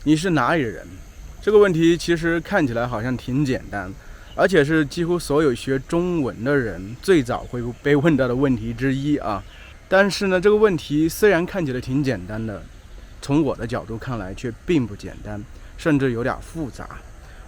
你是哪里人？这个问题其实看起来好像挺简单，而且是几乎所有学中文的人最早会被问到的问题之一啊。但是呢，这个问题虽然看起来挺简单的，从我的角度看来却并不简单，甚至有点复杂。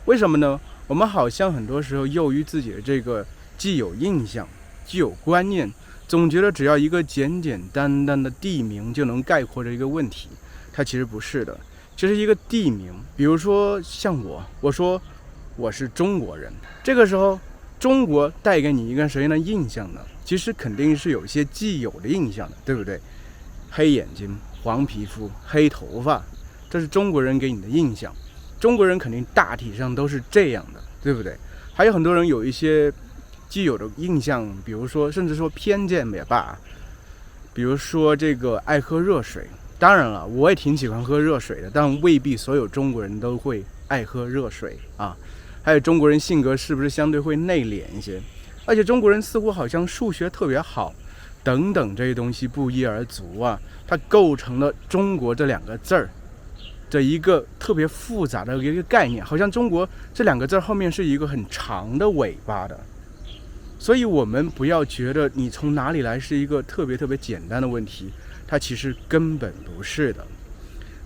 为什么呢？我们好像很多时候囿于自己的这个既有印象、既有观念，总觉得只要一个简简单单的地名就能概括这一个问题，它其实不是的。其实一个地名，比如说像我说我是中国人，这个时候中国带给你一个什么样的印象呢？其实肯定是有一些既有的印象的，对不对？黑眼睛、黄皮肤、黑头发，这是中国人给你的印象。中国人肯定大体上都是这样的，对不对？还有很多人有一些既有的印象，比如说甚至说偏见也罢，比如说这个爱喝热水。当然了，我也挺喜欢喝热水的，但未必所有中国人都会爱喝热水啊。还有中国人性格是不是相对会内敛一些？而且中国人似乎好像数学特别好，等等这些东西不一而足啊，它构成了中国这两个字儿的一个特别复杂的一个概念，好像中国这两个字后面是一个很长的尾巴的。所以我们不要觉得你从哪里来是一个特别简单的问题，它其实根本不是的。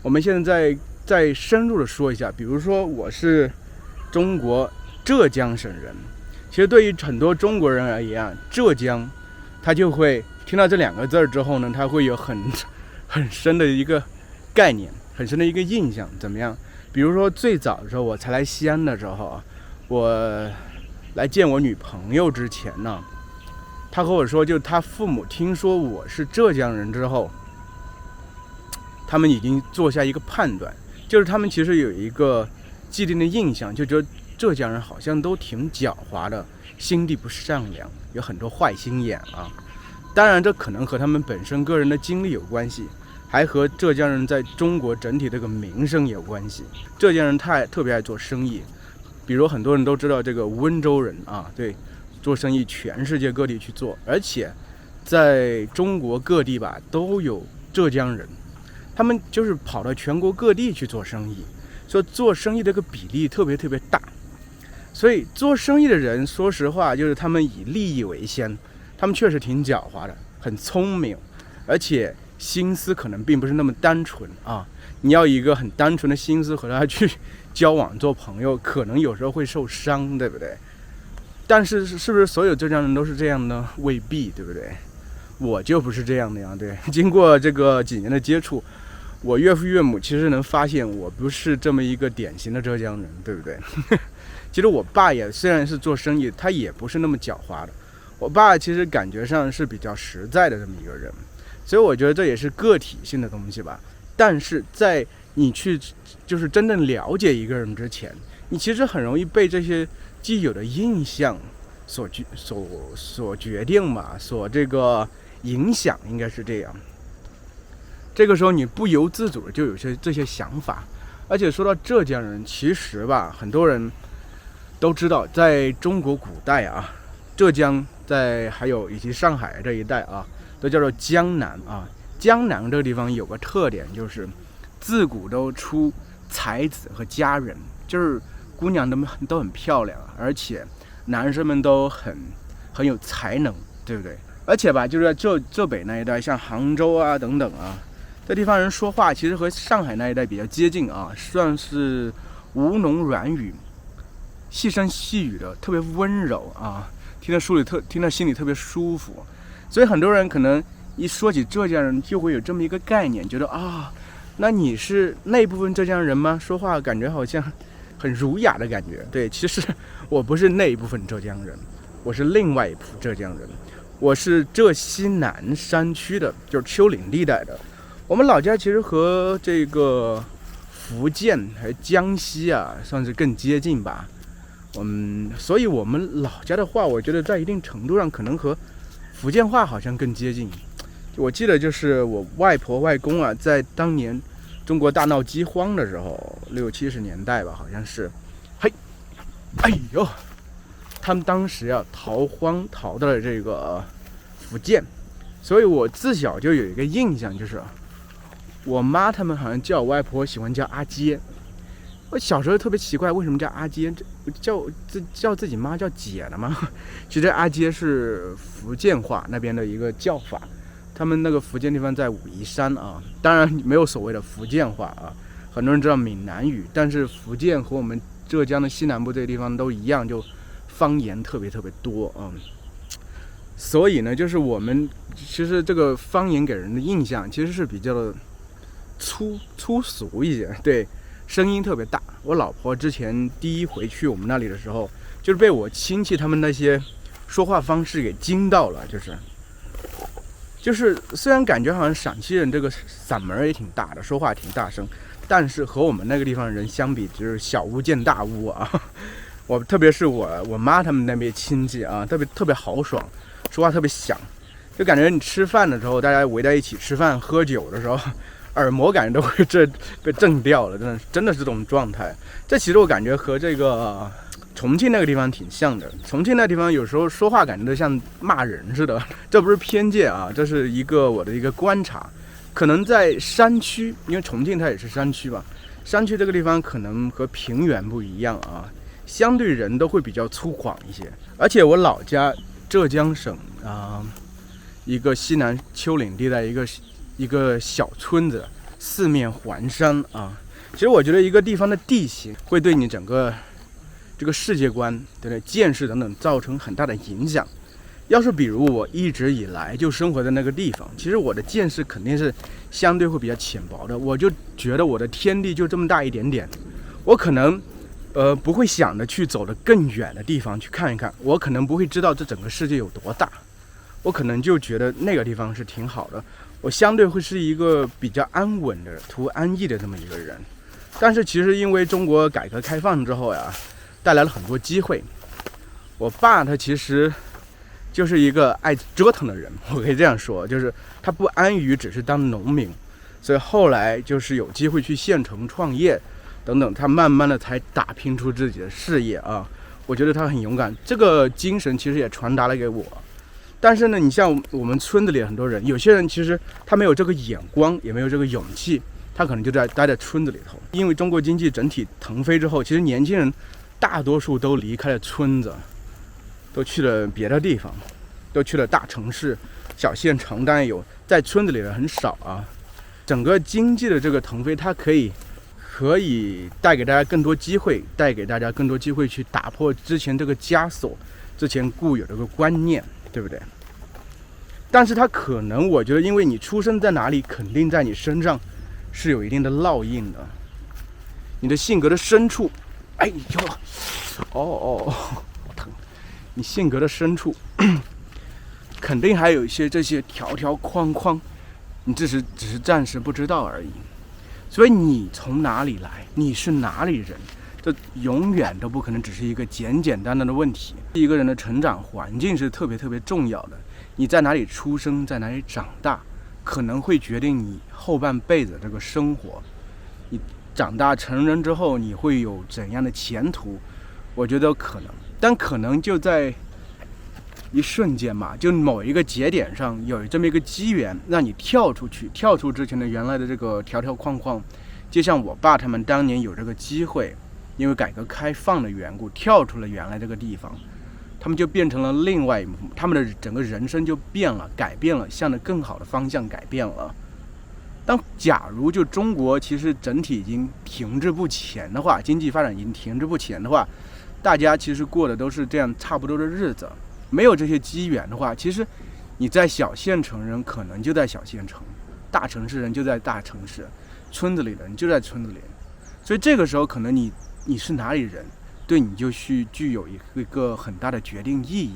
我们现在再深入的说一下，比如说我是中国浙江省人，其实对于很多中国人而言，浙江他就会听到这两个字之后呢，他会有很深的一个概念，很深的一个印象。怎么样？比如说最早的时候，我才来西安的时候啊，我来见我女朋友之前呢，他和我说，就他父母听说我是浙江人之后，他们已经做下一个判断，就是他们其实有一个既定的印象，就觉得浙江人好像都挺狡猾的，心地不善良，有很多坏心眼啊。当然，这可能和他们本身个人的经历有关系，还和浙江人在中国整体这个名声有关系。浙江人特别爱做生意，比如很多人都知道这个温州人啊，对，做生意全世界各地去做，而且在中国各地吧都有浙江人，他们就是跑到全国各地去做生意，所以做生意这个比例特别大。所以做生意的人，说实话，就是他们以利益为先，他们确实挺狡猾的，很聪明，而且心思可能并不是那么单纯啊。你要以一个很单纯的心思和他去交往做朋友，可能有时候会受伤，对不对？但是是不是所有浙江人都是这样呢？未必，对不对？我就不是这样的呀，对。经过这个几年的接触，我岳父岳母其实能发现我不是这么一个典型的浙江人，对不对？其实我爸也虽然是做生意，他也不是那么狡猾的。我爸其实感觉上是比较实在的这么一个人，所以我觉得这也是个体性的东西吧。但是在你去就是真正了解一个人之前，你其实很容易被这些既有的印象所决定嘛，所这个影响，应该是这样。这个时候你不由自主的就有这些想法。而且说到浙江人，其实吧，很多人都知道，在中国古代啊，浙江还有以及上海这一带啊，都叫做江南啊。江南这个地方有个特点，就是自古都出才子和佳人，就是姑娘都很漂亮，而且男生们都很有才能，对不对？而且吧，就是在浙北那一带，像杭州啊等等啊，这地方人说话其实和上海那一带比较接近啊，算是吴侬软语，细声细语的，特别温柔啊，听到心里特别舒服。所以很多人可能一说起浙江人，就会有这么一个概念，觉得啊，那你是那部分浙江人吗？说话感觉好像很儒雅的感觉。对，其实我不是那一部分浙江人，我是另外一部分浙江人，我是浙西南山区的，就是丘陵地带的。我们老家其实和这个福建还有江西啊，算是更接近吧。所以我们老家的话，我觉得在一定程度上可能和福建话好像更接近。我记得就是我外婆外公啊，在当年中国大闹饥荒的时候，60、70年代吧，好像是，哎呦，他们当时啊逃荒逃到了这个福建，所以我自小就有一个印象，就是我妈他们好像叫我外婆喜欢叫阿姐，我小时候特别奇怪，为什么叫阿街？叫自己妈叫姐的吗？其实阿街是福建话那边的一个叫法，他们那个福建地方在武夷山啊，当然没有所谓的福建话啊，很多人知道闽南语，但是福建和我们浙江的西南部这个地方都一样，就方言特别多啊。所以呢，就是我们其实这个方言给人的印象其实是比较的粗俗一些，对。声音特别大，我老婆之前第一回去我们那里的时候，就是被我亲戚他们那些说话方式给惊到了，就是虽然感觉好像陕西人这个嗓门也挺大的，说话挺大声，但是和我们那个地方人相比，就是小巫见大巫啊。特别是我妈他们那边亲戚啊，特别豪爽，说话特别响，就感觉你吃饭的时候，大家围在一起吃饭喝酒的时候。耳膜感觉都会被震掉了，真的是这种状态。这其实我感觉和这个重庆那个地方挺像的。重庆那地方有时候说话感觉都像骂人似的，这不是偏见啊，这是我的一个观察。可能在山区，因为重庆它也是山区吧，山区这个地方可能和平原不一样啊，相对人都会比较粗犷一些。而且我老家浙江省一个西南丘陵地带一个小村子，四面环山啊。其实我觉得一个地方的地形会对你整个这个世界观、对不对、见识等等造成很大的影响。要是比如我一直以来就生活在那个地方，其实我的见识肯定是相对会比较浅薄的。我就觉得我的天地就这么大一点点，我可能不会想着去走得更远的地方去看一看，我可能不会知道这整个世界有多大，我可能就觉得那个地方是挺好的。我相对会是一个比较安稳的、图安逸的这么一个人，但是其实因为中国改革开放之后呀，带来了很多机会。我爸他其实就是一个爱折腾的人，我可以这样说，就是他不安于只是当农民，所以后来就是有机会去县城创业等等，他慢慢的才打拼出自己的事业啊。我觉得他很勇敢，这个精神其实也传达了给我。但是呢，你像我们村子里很多人，有些人其实他没有这个眼光，也没有这个勇气，他可能就待在村子里头。因为中国经济整体腾飞之后，其实年轻人大多数都离开了村子，都去了别的地方，都去了大城市、小县城，当然有，在村子里的很少啊。整个经济的这个腾飞，它可以带给大家更多机会，带给大家更多机会去打破之前这个枷锁，之前固有的这个观念，对不对？但是它可能，我觉得，因为你出生在哪里，肯定在你身上是有一定的烙印的。你的性格的深处，哎呦，疼！你性格的深处，肯定还有一些这些条条框框，你只是暂时不知道而已。所以你从哪里来，你是哪里人，这永远都不可能只是一个简单的问题。一个人的成长环境是特别重要的。你在哪里出生，在哪里长大，可能会决定你后半辈子这个生活。你长大成人之后，你会有怎样的前途？我觉得可能，但可能就在一瞬间嘛，就某一个节点上有这么一个机缘，让你跳出之前的原来的这个条条框框。就像我爸他们当年有这个机会，因为改革开放的缘故，跳出了原来这个地方。他们就变成了另外一幕，他们的整个人生就变了，改变了，向着更好的方向改变了。假如就中国其实整体已经停滞不前的话，经济发展已经停滞不前的话，大家其实过的都是这样差不多的日子，没有这些机缘的话，其实你在小县城人可能就在小县城，大城市人就在大城市，村子里的人就在村子里，所以这个时候可能你是哪里人，对你就具有一个很大的决定意义。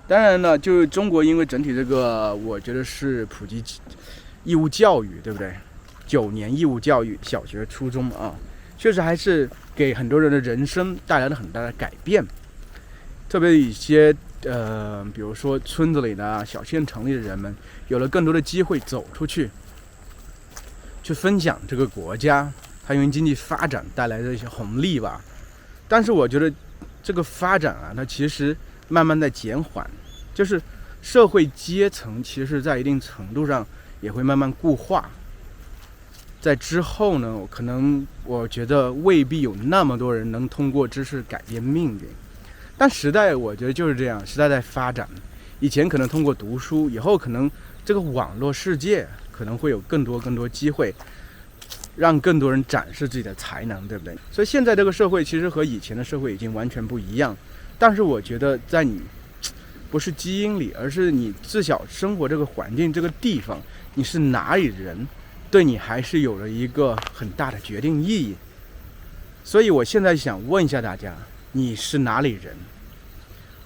当然了，就是中国因为整体这个，我觉得是普及义务教育，对不对？9年义务教育，小学、初中啊，确实还是给很多人的人生带来了很大的改变。特别一些比如说村子里的小县城里的人们，有了更多的机会走出去，去分享这个国家它因为经济发展带来的一些红利吧。但是我觉得这个发展啊，它其实慢慢在减缓，就是社会阶层其实在一定程度上也会慢慢固化。在之后呢，可能我觉得未必有那么多人能通过知识改变命运。但时代我觉得就是这样，时代在发展，以前可能通过读书，以后可能这个网络世界可能会有更多机会，让更多人展示自己的才能，对不对？所以现在这个社会其实和以前的社会已经完全不一样。但是我觉得在你不是基因里，而是你自小生活这个环境这个地方，你是哪里人，对你还是有了一个很大的决定意义。所以我现在想问一下大家，你是哪里人？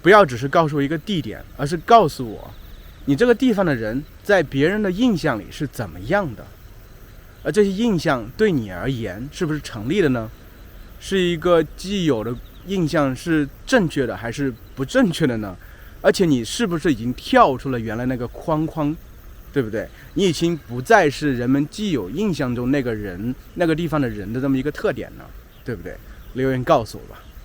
不要只是告诉我一个地点，而是告诉我你这个地方的人在别人的印象里是怎么样的，而这些印象对你而言是不是成立的呢？是一个既有的印象是正确的还是不正确的呢？而且你是不是已经跳出了原来那个框框，对不对？你已经不再是人们既有印象中那个人那个地方的人的这么一个特点了，对不对？留言告诉我吧。